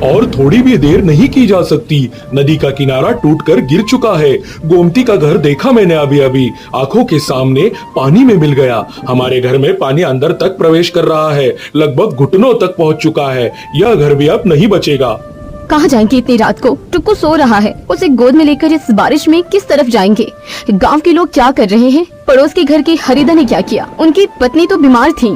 और थोड़ी भी देर नहीं की जा सकती। नदी का किनारा टूटकर गिर चुका है। गोमती का घर देखा मैंने अभी अभी, आंखों के सामने पानी में मिल गया। हमारे घर में पानी अंदर तक प्रवेश कर रहा है, लगभग घुटनों तक पहुंच चुका है। यह घर भी अब नहीं बचेगा। कहाँ जाएंगे इतनी रात को? टुक्कू सो रहा है, उसे गोद में लेकर इस बारिश में किस तरफ जाएंगे? गांव के लोग क्या कर रहे हैं? पड़ोस के घर की हरिदा ने क्या किया? उनकी पत्नी तो बीमार थी।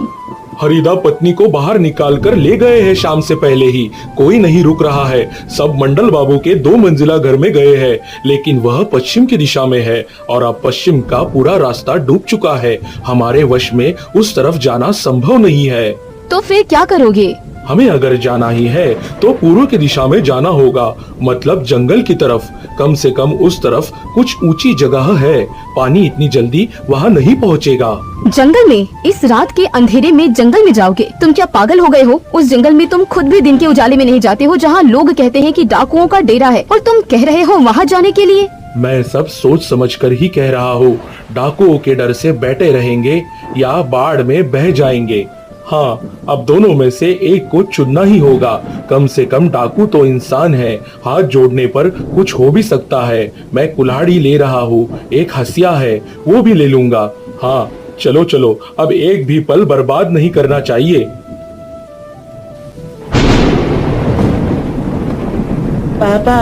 हरिदा पत्नी को बाहर निकाल कर ले गए हैं शाम से पहले ही। कोई नहीं रुक रहा है। सब मंडल बाबू के 2 मंजिला घर में गए हैं, लेकिन वह पश्चिम की दिशा में है और अब पश्चिम का पूरा रास्ता डूब चुका है। हमारे वश में उस तरफ जाना संभव नहीं है। तो फिर क्या करोगे? हमें अगर जाना ही है तो पूर्व की दिशा में जाना होगा, मतलब जंगल की तरफ। कम से कम उस तरफ कुछ ऊंची जगह है। पानी इतनी जल्दी वहाँ नहीं पहुँचेगा। जंगल में? इस रात के अंधेरे में जंगल में जाओगे? तुम क्या पागल हो गए हो? उस जंगल में तुम खुद भी दिन के उजाले में नहीं जाते हो, जहाँ लोग कहते हैं कि डाकुओं का डेरा है, और तुम कह रहे हो वहाँ जाने के लिए? मैं सब सोच समझ कर ही कह रहा हूँ। डाकुओं के डर से बैठे रहेंगे या बाढ़ में बह जाएंगे। हाँ, अब दोनों में से एक को चुनना ही होगा। कम से कम डाकू तो इंसान है, हाथ जोड़ने पर कुछ हो भी सकता है। मैं कुल्हाड़ी ले रहा हूँ, एक हंसिया है वो भी ले लूंगा। हाँ चलो चलो, अब एक भी पल बर्बाद नहीं करना चाहिए। पापा,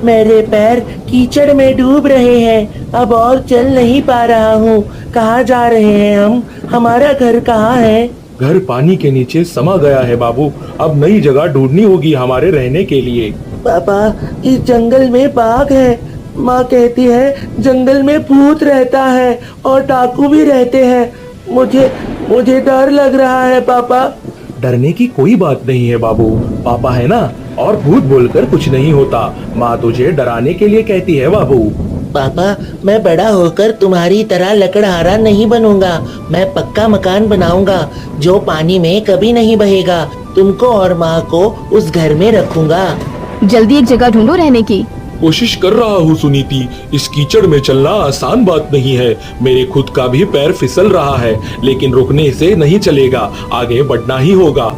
मेरे पैर कीचड़ में डूब रहे हैं, अब और चल नहीं पा रहा हूँ। कहाँ जा रहे हैं हम? हमारा घर कहाँ है? घर पानी के नीचे समा गया है बाबू। अब नई जगह ढूंढनी होगी हमारे रहने के लिए। पापा, इस जंगल में बाघ है। माँ कहती है जंगल में भूत रहता है और डाकू भी रहते हैं। मुझे डर लग रहा है पापा। डरने की कोई बात नहीं है बाबू, पापा है ना, और भूत बोलकर कुछ नहीं होता। माँ तुझे डराने के लिए कहती है बाबू। पापा, मैं बड़ा होकर तुम्हारी तरह लकड़हारा नहीं बनूंगा। मैं पक्का मकान बनाऊंगा जो पानी में कभी नहीं बहेगा। तुमको और माँ को उस घर में रखूंगा। जल्दी एक जगह ढूंढो रहने की। कोशिश कर रहा हूँ सुनीति, इस कीचड़ में चलना आसान बात नहीं है। मेरे खुद का भी पैर फिसल रहा है, लेकिन रुकने से नहीं चलेगा, आगे बढ़ना ही होगा।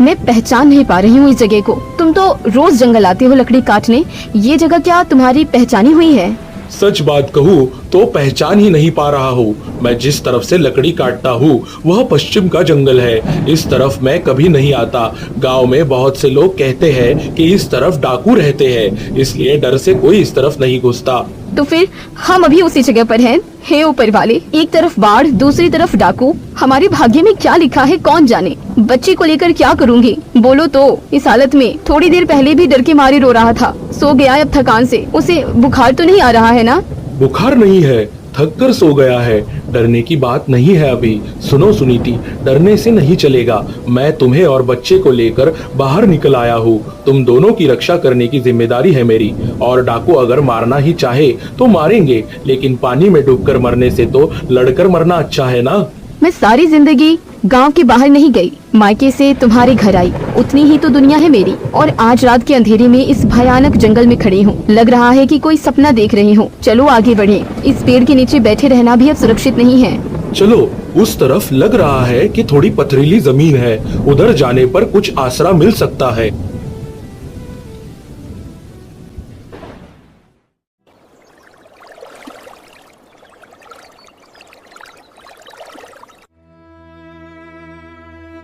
मैं पहचान नहीं पा रही हूँ इस जगह को। तुम तो रोज जंगल आते हो लकड़ी काटने, ये जगह क्या तुम्हारी पहचानी हुई है? सच बात कहूँ तो पहचान ही नहीं पा रहा हूँ। मैं जिस तरफ से लकड़ी काटता हूँ वह पश्चिम का जंगल है। इस तरफ मैं कभी नहीं आता। गांव में बहुत से लोग कहते हैं कि इस तरफ डाकू रहते हैं, इसलिए डर से कोई इस तरफ नहीं घुसता। तो फिर हम अभी उसी जगह पर हैं। हे ऊपर वाले, एक तरफ बाढ़, दूसरी तरफ डाकू। हमारे भाग्य में क्या लिखा है कौन जाने। बच्ची को लेकर क्या करूँगी? बोलो तो। इस हालत में थोड़ी देर पहले भी डर के मारे रो रहा था, सो गया अब थकान से। उसे बुखार तो नहीं आ रहा है ना? बुखार नहीं है, थक कर सो गया है। डरने की बात नहीं है अभी। सुनो सुनीति, डरने से नहीं चलेगा। मैं तुम्हें और बच्चे को लेकर बाहर निकल आया हूँ। तुम दोनों की रक्षा करने की जिम्मेदारी है मेरी। और डाकू अगर मारना ही चाहे तो मारेंगे, लेकिन पानी में डूबकर मरने से तो लड़कर मरना अच्छा है ना। मैं सारी जिंदगी गांव के बाहर नहीं गई, मायके से तुम्हारे घर आई, उतनी ही तो दुनिया है मेरी। और आज रात के अंधेरे में इस भयानक जंगल में खड़ी हूँ। लग रहा है कि कोई सपना देख रही हूँ। चलो आगे बढ़े। इस पेड़ के नीचे बैठे रहना भी अब सुरक्षित नहीं है। चलो, उस तरफ लग रहा है कि थोड़ी पथरीली जमीन है, उधर जाने पर कुछ आसरा मिल सकता है।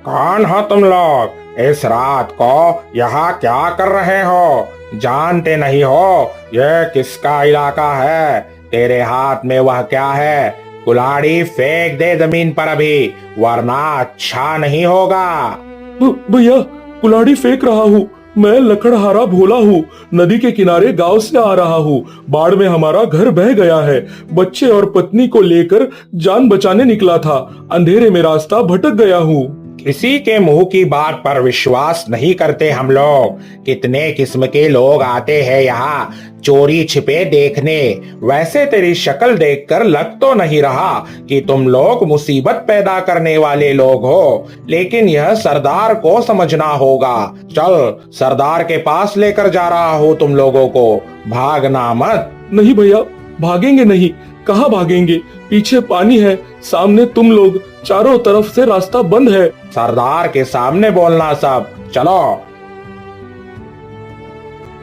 कौन हो तुम लोग? इस रात को यहाँ क्या कर रहे हो? जानते नहीं हो ये किसका इलाका है? तेरे हाथ में वह क्या है? कुल्हाड़ी फेंक दे जमीन पर अभी, वरना अच्छा नहीं होगा। भैया, कुल्हाड़ी फेंक रहा हूँ। मैं लकड़हारा भोला हूँ, नदी के किनारे गांव से आ रहा हूँ। बाढ़ में हमारा घर बह गया है। बच्चे और पत्नी को लेकर जान बचाने निकला था। अंधेरे में रास्ता भटक गया हूँ। किसी के मुंह की बात पर विश्वास नहीं करते हम लोग। कितने किस्म के लोग आते हैं यहाँ चोरी छिपे देखने। वैसे तेरी शक्ल देखकर लग तो नहीं रहा कि तुम लोग मुसीबत पैदा करने वाले लोग हो, लेकिन यह सरदार को समझना होगा। चल, सरदार के पास लेकर जा रहा हूँ तुम लोगों को। भागना मत। नहीं भैया, भागेंगे नहीं। कहाँ भागेंगे? पीछे पानी है, सामने तुम लोग, चारों तरफ से रास्ता बंद है। सरदार के सामने बोलना सब, चलो।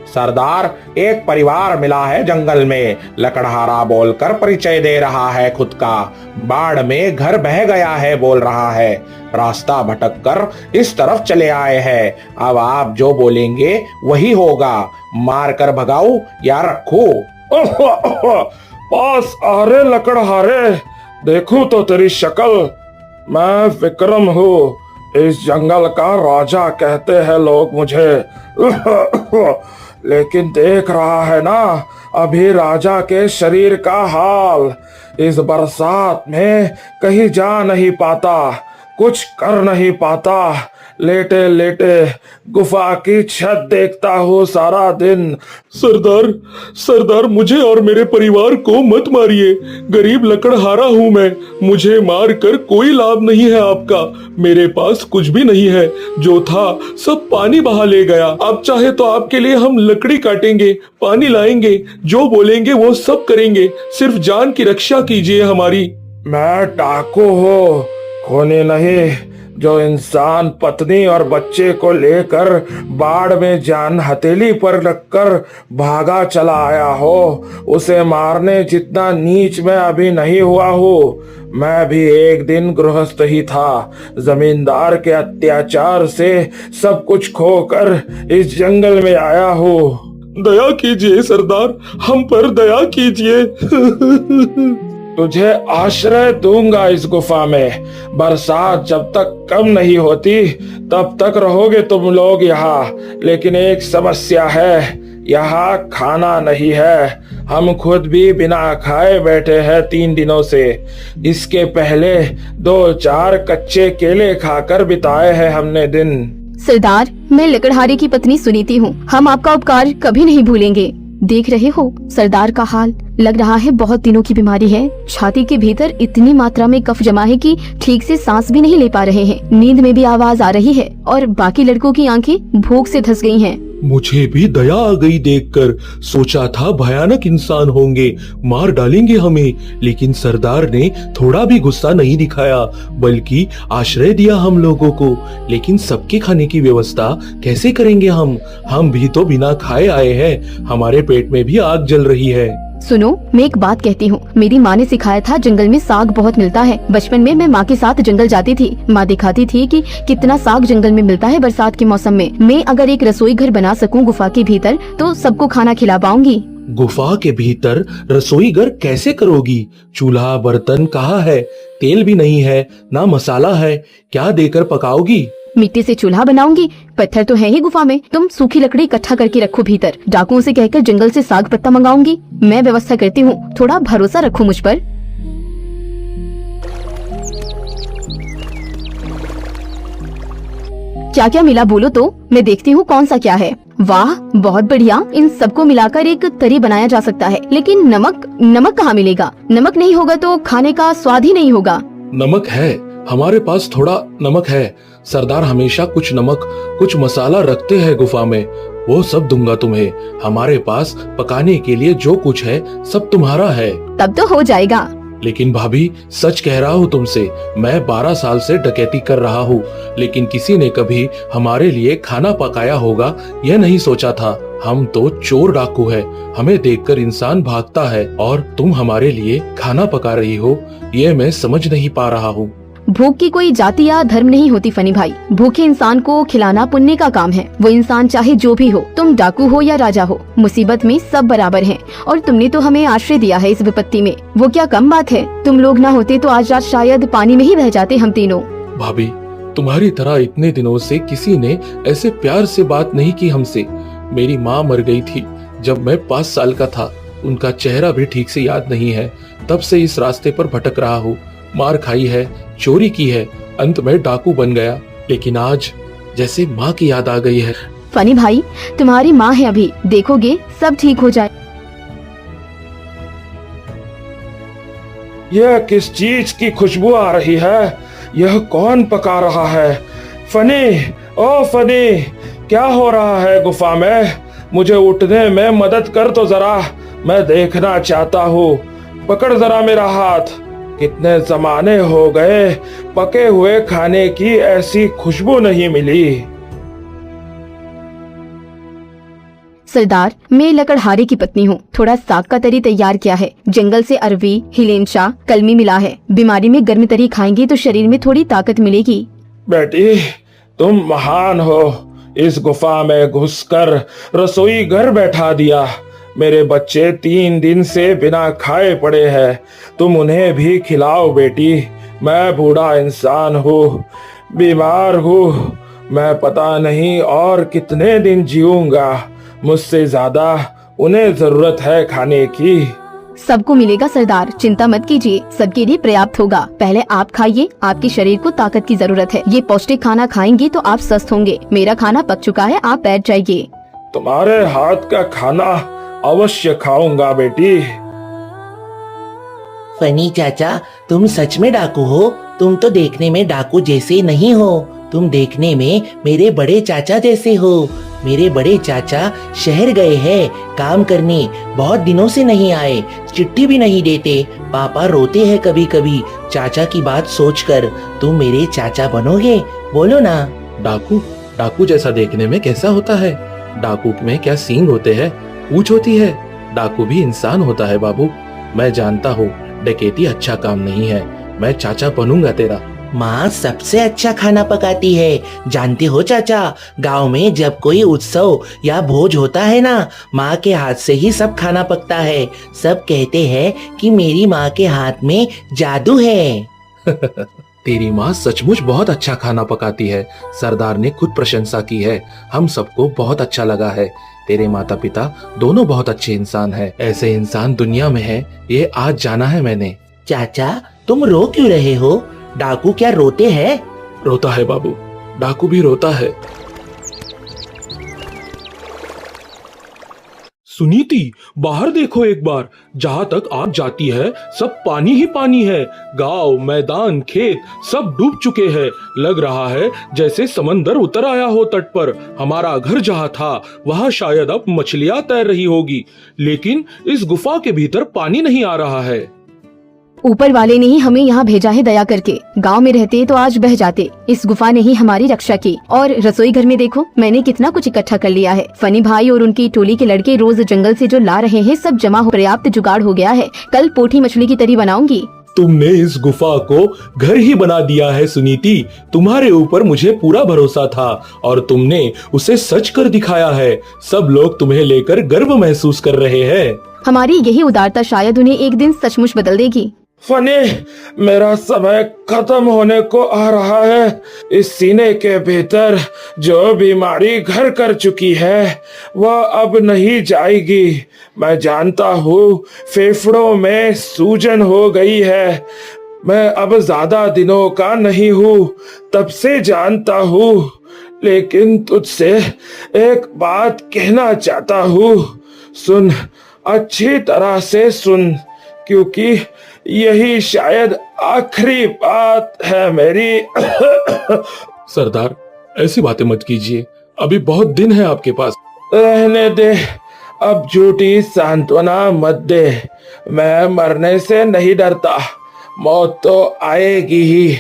सरदार, एक परिवार मिला है जंगल में, लकड़हारा बोलकर परिचय दे रहा है खुद का। बाढ़ में घर बह गया है बोल रहा है। रास्ता भटक कर इस तरफ चले आए हैं। अब आप जो बोलेंगे वही होगा। मार कर भगाऊं या रखूं? पास आ रे लकड़हारे, देखूं तो तेरी शक्ल। मैं विक्रम हूँ, इस जंगल का राजा कहते हैं लोग मुझे। लेकिन देख रहा है ना अभी राजा के शरीर का हाल। इस बरसात में कहीं जा नहीं पाता, कुछ कर नहीं पाता, लेटे लेटे गुफा की छत देखता हूँ सारा दिन। सरदार, सरदार, मुझे और मेरे परिवार को मत मारिए। गरीब लकड़हारा हूँ मैं, मुझे मार कर कोई लाभ नहीं है आपका। मेरे पास कुछ भी नहीं है, जो था सब पानी बहा ले गया। आप चाहे तो आपके लिए हम लकड़ी काटेंगे, पानी लाएंगे, जो बोलेंगे वो सब करेंगे। सिर्फ जान की रक्षा कीजिए हमारी। मैं डाकू हूँ, खूनी नहीं, जो इंसान पत्नी और बच्चे को लेकर बाढ़ में जान हथेली पर रखकर भागा चला आया हो। उसे मारने जितना नीच मैं अभी नहीं हुआ हूँ। मैं भी एक दिन गृहस्थ ही था, जमींदार के अत्याचार से सब कुछ खोकर इस जंगल में आया हूँ। दया कीजिए सरदार, हम पर दया कीजिए। तुझे आश्रय दूंगा इस गुफा में। बरसात जब तक कम नहीं होती तब तक रहोगे तुम लोग यहाँ। लेकिन एक समस्या है, यहाँ खाना नहीं है। हम खुद भी बिना खाए बैठे हैं 3 दिनों से। इसके पहले 2-4 कच्चे केले खाकर बिताए हैं हमने दिन। सरदार, मैं लकड़हारे की पत्नी सुनीति हूँ। हम आपका उपकार कभी नहीं भूलेंगे। देख रहे हो सरदार का हाल, लग रहा है बहुत दिनों की बीमारी है। छाती के भीतर इतनी मात्रा में कफ जमा है कि ठीक से सांस भी नहीं ले पा रहे हैं। नींद में भी आवाज आ रही है और बाकी लड़कों की आंखें भूख से धंस गई हैं। मुझे भी दया आ गई देखकर। सोचा था भयानक इंसान होंगे, मार डालेंगे हमें, लेकिन सरदार ने थोड़ा भी गुस्सा नहीं दिखाया, बल्कि आश्रय दिया हम लोगों को। लेकिन सबके खाने की व्यवस्था कैसे करेंगे हम भी तो बिना खाए आए हैं। हमारे पेट में भी आग जल रही है। सुनो, मैं एक बात कहती हूँ। मेरी माँ ने सिखाया था जंगल में साग बहुत मिलता है। बचपन में मैं माँ के साथ जंगल जाती थी। माँ दिखाती थी कि कितना साग जंगल में मिलता है बरसात के मौसम में। मैं अगर एक रसोई घर बना सकूँ गुफा के भीतर तो सबको खाना खिला पाऊंगी। गुफा के भीतर रसोई घर कैसे करोगी? चूल्हा बर्तन कहाँ है? तेल भी नहीं है, ना मसाला है, क्या देकर पकाओगी? मिट्टी से चूल्हा बनाऊंगी, पत्थर तो है ही गुफा में। तुम सूखी लकड़ी इकट्ठा करके रखो भीतर। डाकुओं से कहकर जंगल से साग पत्ता मंगाऊंगी। मैं व्यवस्था करती हूँ, थोड़ा भरोसा रखो मुझ पर। क्या क्या मिला बोलो तो मैं देखती हूँ कौन सा क्या है। वाह, बहुत बढ़िया। इन सबको मिलाकर एक तरी बनाया जा सकता है। लेकिन नमक कहाँ मिलेगा? नमक नहीं होगा तो खाने का स्वाद ही नहीं होगा। नमक है, हमारे पास थोड़ा नमक है। सरदार हमेशा कुछ नमक कुछ मसाला रखते हैं गुफा में, वो सब दूंगा तुम्हें। हमारे पास पकाने के लिए जो कुछ है सब तुम्हारा है। तब तो हो जाएगा। लेकिन भाभी, सच कह रहा हूँ तुमसे, मैं 12 साल से डकैती कर रहा हूँ, लेकिन किसी ने कभी हमारे लिए खाना पकाया होगा यह नहीं सोचा था। हम तो चोर डाकू है, हमें देखकर इंसान भागता है और तुम हमारे लिए खाना पका रही हो, ये मैं समझ नहीं पा रहा हूँ। भूख की कोई जाति या धर्म नहीं होती फनी भाई। भूखे इंसान को खिलाना पुण्य का काम है। वो इंसान चाहे जो भी हो, तुम डाकू हो या राजा हो, मुसीबत में सब बराबर हैं। और तुमने तो हमें आश्रय दिया है इस विपत्ति में, वो क्या कम बात है। तुम लोग ना होते तो आज रात शायद पानी में ही बह जाते हम तीनों। भाभी, तुम्हारी तरह इतने दिनों से किसी ने ऐसे प्यार से बात नहीं की हमसे। मेरी माँ मर गई थी जब मैं 5 साल का था। उनका चेहरा भी ठीक से याद नहीं है। तब से इस रास्ते पर भटक रहा हूँ। मार खाई है, चोरी की है, अंत में डाकू बन गया। लेकिन आज जैसे माँ की याद आ गई है। फनी भाई, तुम्हारी माँ है अभी, देखोगे सब ठीक हो जाए। यह किस चीज की खुशबू आ रही है? यह कौन पका रहा है? फनी, ओ फनी, क्या हो रहा है गुफा में? मुझे उठने में मदद कर तो जरा, मैं देखना चाहता हूँ। पकड़ जरा मेरा हाथ। कितने जमाने हो गए पके हुए खाने की ऐसी खुशबू नहीं मिली। सरदार, मैं लकड़हारे की पत्नी हूँ। थोड़ा साग का तरी तैयार किया है। जंगल से अरवी, हिलेंचा, कलमी मिला है। बीमारी में गर्म तरी खाएंगे तो शरीर में थोड़ी ताकत मिलेगी। बेटी, तुम महान हो। इस गुफा में घुसकर रसोई घर बैठा दिया। मेरे बच्चे 3 दिन से बिना खाए पड़े हैं। तुम उन्हें भी खिलाओ बेटी। मैं बूढ़ा इंसान हूँ, बीमार हूँ। मैं पता नहीं और कितने दिन जीऊंगा। मुझसे ज्यादा उन्हें जरूरत है खाने की। सबको मिलेगा सरदार, चिंता मत कीजिए। सबके लिए पर्याप्त होगा। पहले आप खाइए, आपके शरीर को ताकत की जरूरत है। ये पौष्टिक खाना खाएंगे तो आप स्वस्थ होंगे। मेरा खाना पक चुका है, आप बैठ जाइए। तुम्हारे हाथ का खाना अवश्य खाऊंगा बेटी। फनी चाचा, तुम सच में डाकू हो? तुम तो देखने में डाकू जैसे नहीं हो। तुम देखने में मेरे बड़े चाचा जैसे हो। मेरे बड़े चाचा शहर गए हैं काम करने, बहुत दिनों से नहीं आए, चिट्ठी भी नहीं देते। पापा रोते हैं कभी कभी चाचा की बात सोचकर। तुम मेरे चाचा बनोगे? बोलो ना। डाकू? डाकू जैसा देखने में कैसा होता है? डाकू में क्या सींग होते हैं, पूंछ होती है? डाकू भी इंसान होता है बाबू। मैं जानता हूँ डकैती अच्छा काम नहीं है। मैं चाचा बनूंगा तेरा। माँ सबसे अच्छा खाना पकाती है। जानते हो चाचा, गांव में जब कोई उत्सव या भोज होता है ना, माँ के हाथ से ही सब खाना पकता है। सब कहते हैं कि मेरी माँ के हाथ में जादू है। तेरी माँ सचमुच बहुत अच्छा खाना पकाती है। सरदार ने खुद प्रशंसा की है। हम सबको बहुत अच्छा लगा है। तेरे माता पिता दोनों बहुत अच्छे इंसान हैं। ऐसे इंसान दुनिया में है, ये आज जाना है मैंने। चाचा, तुम रो क्यों रहे हो? डाकू क्या रोते हैं? रोता है बाबू, डाकू भी रोता है। सुनीति, बाहर देखो एक बार। जहाँ तक आग जाती है सब पानी ही पानी है। गांव, मैदान, खेत सब डूब चुके हैं। लग रहा है जैसे समंदर उतर आया हो तट पर। हमारा घर जहाँ था वहाँ शायद अब मछलियां तैर रही होगी, लेकिन इस गुफा के भीतर पानी नहीं आ रहा है। ऊपर वाले ने ही हमें यहाँ भेजा है दया करके। गांव में रहते तो आज बह जाते। इस गुफा ने ही हमारी रक्षा की। और रसोई घर में देखो, मैंने कितना कुछ इकट्ठा कर लिया है। फनी भाई और उनकी टोली के लड़के रोज जंगल से जो ला रहे हैं सब जमा हो, पर्याप्त जुगाड़ हो गया है। कल पोठी मछली की तरी बनाऊंगी। तुमने इस गुफा को घर ही बना दिया है सुनीति। तुम्हारे ऊपर मुझे पूरा भरोसा था और तुमने उसे सच कर दिखाया है। सब लोग तुम्हें लेकर गर्व महसूस कर रहे हैं। हमारी यही उदारता शायद उन्हें एक दिन सचमुच बदल देगी। फनी, मेरा समय खत्म होने को आ रहा है। इस सीने के भीतर जो बीमारी घर कर चुकी है वह अब नहीं जाएगी। मैं जानता हूँ फेफड़ों में सूजन हो गई है। मैं अब ज्यादा दिनों का नहीं हूँ, तब से जानता हूँ। लेकिन तुझसे एक बात कहना चाहता हूँ। सुन, अच्छी तरह से सुन, क्योंकि यही शायद आखिरी बात है मेरी। सरदार, ऐसी बातें मत कीजिए। अभी बहुत दिन है आपके पास। रहने दे, अब झूठी सांत्वना मत दे। मैं मरने से नहीं डरता, मौत तो आएगी ही।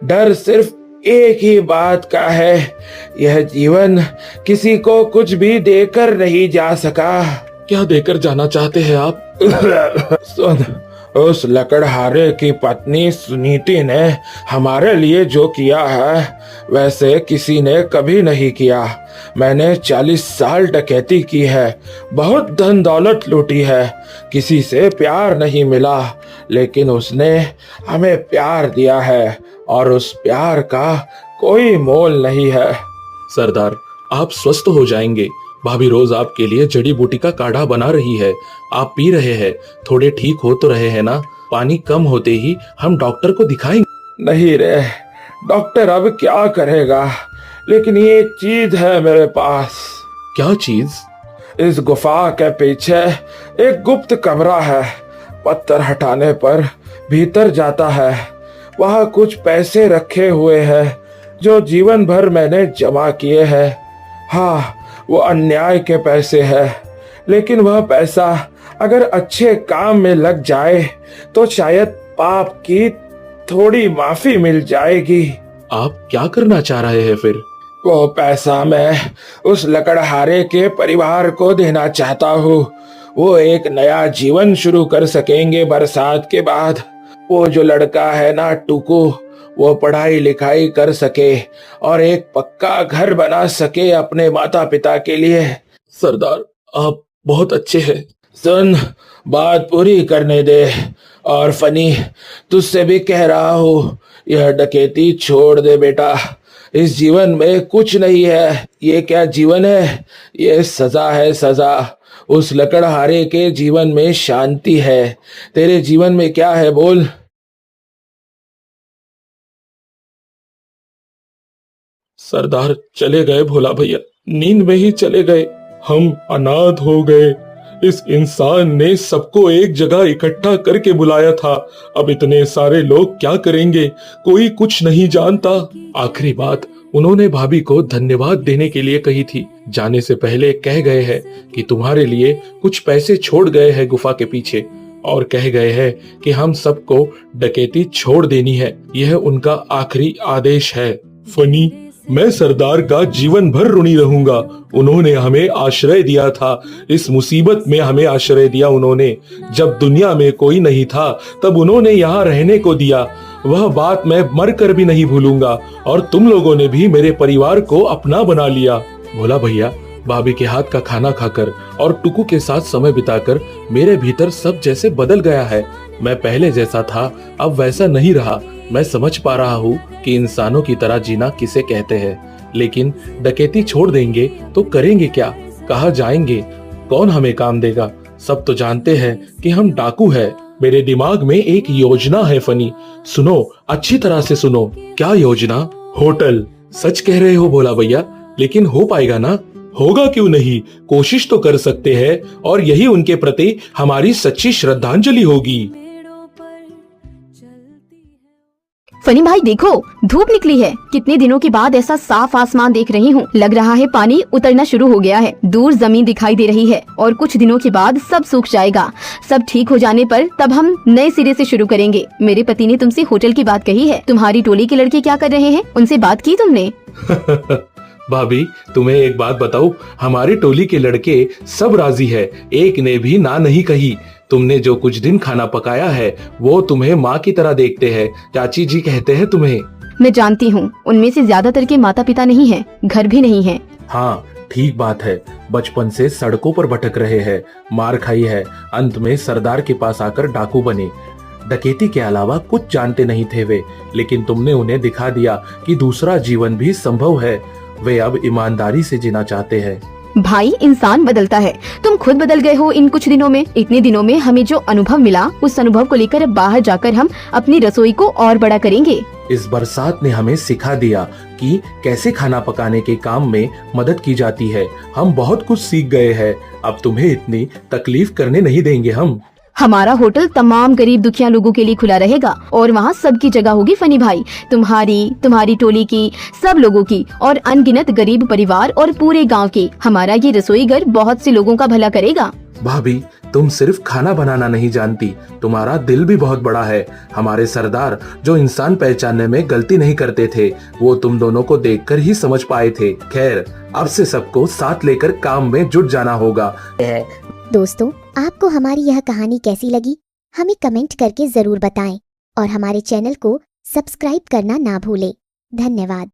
डर सिर्फ एक ही बात का है, यह जीवन किसी को कुछ भी देकर नहीं जा सका। क्या देकर जाना चाहते हैं आप? सुन, उस लकड़हारे की पत्नी सुनीति ने हमारे लिए जो किया है वैसे किसी ने कभी नहीं किया। मैंने 40 साल डकैती की है, बहुत धन दौलत लूटी है, किसी से प्यार नहीं मिला, लेकिन उसने हमें प्यार दिया है और उस प्यार का कोई मोल नहीं है। सरदार, आप स्वस्थ हो जाएंगे। भाभी रोज आपके लिए जड़ी बूटी का काढ़ा बना रही है, आप पी रहे हैं। थोड़े ठीक हो तो रहे हैं ना? पानी कम होते ही हम डॉक्टर को दिखाएंगे। नहीं रे, डॉक्टर अब क्या करेगा, लेकिन ये एक चीज है मेरे पास। क्या चीज? इस गुफा के पीछे एक गुप्त कमरा है। पत्थर हटाने पर भीतर जाता है। वहाँ कुछ पैसे रखे हुए हैं जो जीवन भर मैंने जमा किए हैं। हाँ, वो अन्याय के पैसे हैं, लेकिन वह पैसा अगर अच्छे काम में लग जाए तो शायद पाप की थोड़ी माफी मिल जाएगी। आप क्या करना चाह रहे हैं फिर? वो पैसा मैं उस लकड़हारे के परिवार को देना चाहता हूँ। वो एक नया जीवन शुरू कर सकेंगे बरसात के बाद। वो जो लड़का है ना टुकू, वो पढ़ाई लिखाई कर सके और एक पक्का घर बना सके अपने माता पिता के लिए। सरदार, आप बहुत अच्छे हैं। सुन, बात पूरी करने दे। और फनी, तुझसे भी कह रहा हूँ, यह डकैती छोड़ दे बेटा। इस जीवन में कुछ नहीं है। ये क्या जीवन है? ये सजा है, सजा। उस लकड़हारे के जीवन में शांति है। तेरे जीवन में क्या है बोल? सरदार चले गए भोला भैया, नींद में ही चले गए। हम अनाथ हो गए। इस इंसान ने सबको एक जगह इकट्ठा करके बुलाया था। अब इतने सारे लोग क्या करेंगे? कोई कुछ नहीं जानता। आखिरी बात उन्होंने भाभी को धन्यवाद देने के लिए कही थी। जाने से पहले कह गए हैं कि तुम्हारे लिए कुछ पैसे छोड़ गए हैं गुफा के पीछे, और कह गए हैं कि हम सबको डकैती छोड़ देनी है। यह उनका आखिरी आदेश है। फनी, मैं सरदार का जीवन भर ऋणी रहूंगा। उन्होंने हमें आश्रय दिया था। इस मुसीबत में हमें आश्रय दिया उन्होंने। जब दुनिया में कोई नहीं था तब उन्होंने यहाँ रहने को दिया। वह बात मैं मर कर भी नहीं भूलूंगा। और तुम लोगों ने भी मेरे परिवार को अपना बना लिया। भोला भैया, भाभी के हाथ का खाना खाकर और टुकू के साथ समय बिताकर मेरे भीतर सब जैसे बदल गया है। मैं पहले जैसा था अब वैसा नहीं रहा। मैं समझ पा रहा हूँ कि इंसानों की तरह जीना किसे कहते हैं। लेकिन डकैती छोड़ देंगे तो करेंगे क्या? कहाँ जाएंगे? कौन हमें काम देगा? सब तो जानते हैं कि हम डाकू हैं। मेरे दिमाग में एक योजना है फनी। सुनो, अच्छी तरह से सुनो। क्या योजना? होटल। सच कह रहे हो भोला भैया, लेकिन हो पाएगा ना? होगा क्यों नहीं, कोशिश तो कर सकते हैं। और यही उनके प्रति हमारी सच्ची श्रद्धांजलि होगी। फनी भाई देखो, धूप निकली है। कितने दिनों के बाद ऐसा साफ आसमान देख रही हूँ। लग रहा है पानी उतरना शुरू हो गया है। दूर जमीन दिखाई दे रही है और कुछ दिनों के बाद सब सूख जाएगा। सब ठीक हो जाने पर तब हम नए सिरे से शुरू करेंगे। मेरे पति ने तुमसे होटल की बात कही है। तुम्हारी टोली के लड़के क्या कर रहे हैं? उनसे बात की तुमने? भाभी, तुम्हें एक बात बताऊं, हमारी टोली के लड़के सब राजी है। एक ने भी ना नहीं कही। तुमने जो कुछ दिन खाना पकाया है वो तुम्हें माँ की तरह देखते हैं। चाची जी कहते हैं तुम्हें। मैं जानती हूँ, उनमें से ज्यादातर के माता पिता नहीं हैं, घर भी नहीं है। हाँ, ठीक बात है। बचपन से सड़कों पर भटक रहे हैं, मार खाई है, अंत में सरदार के पास आकर डाकू बने। डकैती के अलावा कुछ जानते नहीं थे वे, लेकिन तुमने उन्हें दिखा दिया कि दूसरा जीवन भी संभव है। वे अब ईमानदारी से जीना चाहते हैं। भाई, इंसान बदलता है। तुम खुद बदल गए हो इन कुछ दिनों में। इतने दिनों में हमें जो अनुभव मिला, उस अनुभव को लेकर अब बाहर जाकर हम अपनी रसोई को और बड़ा करेंगे। इस बरसात ने हमें सिखा दिया कि कैसे खाना पकाने के काम में मदद की जाती है। हम बहुत कुछ सीख गए हैं। अब तुम्हें इतनी तकलीफ करने नहीं देंगे हम। हमारा होटल तमाम गरीब दुखिया लोगों के लिए खुला रहेगा और वहाँ सबकी जगह होगी फनी भाई। तुम्हारी टोली की, सब लोगों की और अनगिनत गरीब परिवार और पूरे गांव की। हमारा ये रसोई घर बहुत से लोगों का भला करेगा। भाभी, तुम सिर्फ खाना बनाना नहीं जानती, तुम्हारा दिल भी बहुत बड़ा है। हमारे सरदार जो इंसान पहचानने में गलती नहीं करते थे, वो तुम दोनों को देखकर ही समझ पाए थे। खैर, अब से सबको साथ लेकर काम में जुट जाना होगा। दोस्तों, आपको हमारी यह कहानी कैसी लगी? हमें कमेंट करके जरूर बताएं और हमारे चैनल को सब्सक्राइब करना ना भूलें। धन्यवाद।